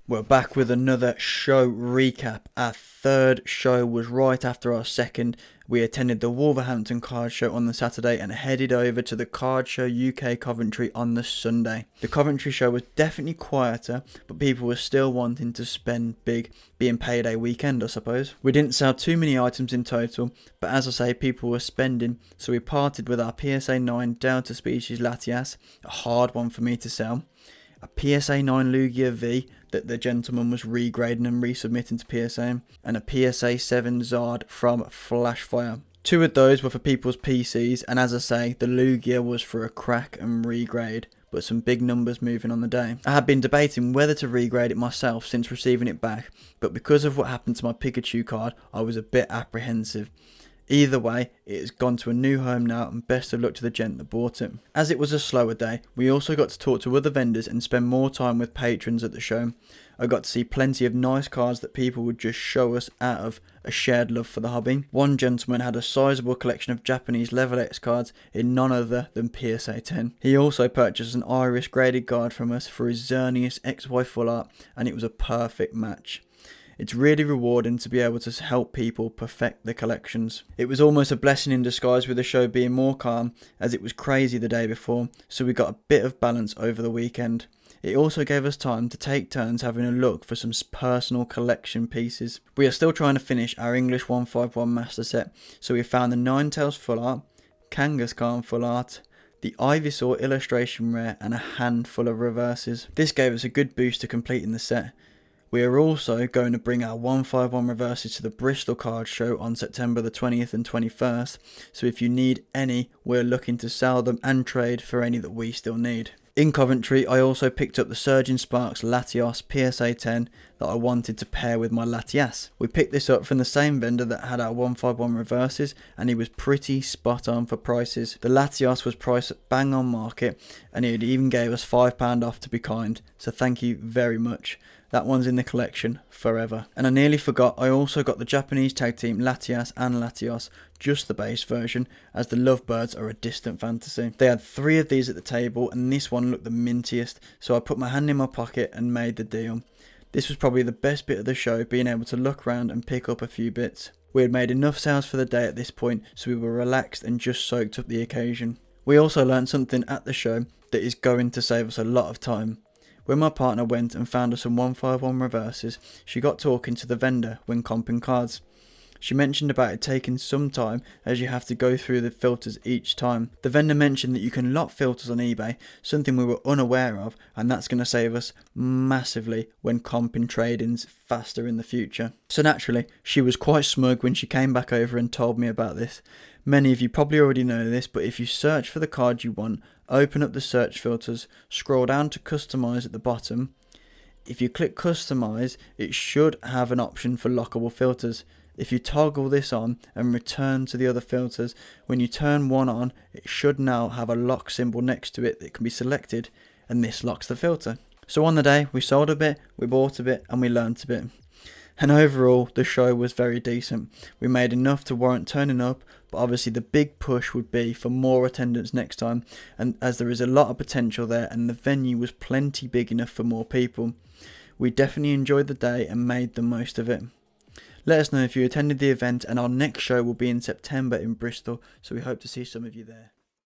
We're back with another show recap. Our third show was right after our second. We attended the Wolverhampton card show on the Saturday and headed over to the card show UK Coventry on the Sunday. The Coventry show was definitely quieter, but people were still wanting to spend big, being payday weekend I suppose. We didn't sell too many items in total, but as I say, people were spending, so we parted with our PSA 9 Delta Species Latias, a hard one for me to sell. A PSA 9 Lugia V that the gentleman was regrading and resubmitting to PSA, and a PSA 7 Zard from Flashfire. Two of those were for people's PCs, and as I say, the Lugia was for a crack and regrade, but some big numbers moving on the day. I had been debating whether to regrade it myself since receiving it back, but because of what happened to my Pikachu card, I was a bit apprehensive. Either way, it has gone to a new home now, and best of luck to the gent that bought it. As it was a slower day, we also got to talk to other vendors and spend more time with patrons at the show. I got to see plenty of nice cards that people would just show us out of a shared love for the hobby. One gentleman had a sizable collection of Japanese level X cards in none other than PSA 10. He also purchased an Irish graded card from us for his Xerneas XY full art, and it was a perfect match. It's really rewarding to be able to help people perfect their collections. It was almost a blessing in disguise with the show being more calm, as it was crazy the day before, so we got a bit of balance over the weekend. It also gave us time to take turns having a look for some personal collection pieces. We are still trying to finish our English 151 master set, so we found the Ninetales full art, Kangaskhan full art, the Ivysaur illustration rare, and a handful of reverses. This gave us a good boost to completing the set. We are also going to bring our 151 reverses to the Bristol card show on September the 20th and 21st, so if you need any, we're looking to sell them and trade for any that we still need. In Coventry, I also picked up the Surging Sparks Latios PSA 10 that I wanted to pair with my Latias. We picked this up from the same vendor that had our 151 reverses, and he was pretty spot on for prices. The Latios was priced bang on market, and he even gave us £5 off to be kind, so thank you very much. That one's in the collection forever. And I nearly forgot, I also got the Japanese tag team Latias and Latios, just the base version, as the Lovebirds are a distant fantasy. They had 3 of these at the table, and this one looked the mintiest, so I put my hand in my pocket and made the deal. This was probably the best bit of the show, being able to look around and pick up a few bits. We had made enough sales for the day at this point, so we were relaxed and just soaked up the occasion. We also learned something at the show that is going to save us a lot of time. When my partner went and found us some 151 reverses, she got talking to the vendor when comping cards. She mentioned about it taking some time, as you have to go through the filters each time. The vendor mentioned that you can lock filters on eBay, something we were unaware of, and that's going to save us massively when comping trade-ins faster in the future. So naturally, she was quite smug when she came back over and told me about this. Many of you probably already know this, but if you search for the card you want, open up the search filters, scroll down to customize at the bottom. If you click customize, it should have an option for lockable filters. If you toggle this on and return to the other filters, when you turn one on, it should now have a lock symbol next to it that can be selected, and this locks the filter. So on the day, we sold a bit, we bought a bit, and we learnt a bit. And overall, the show was very decent. We made enough to warrant turning up, but obviously the big push would be for more attendance next time, and as there is a lot of potential there and the venue was plenty big enough for more people. We definitely enjoyed the day and made the most of it. Let us know if you attended the event, and our next show will be in September in Bristol, so we hope to see some of you there.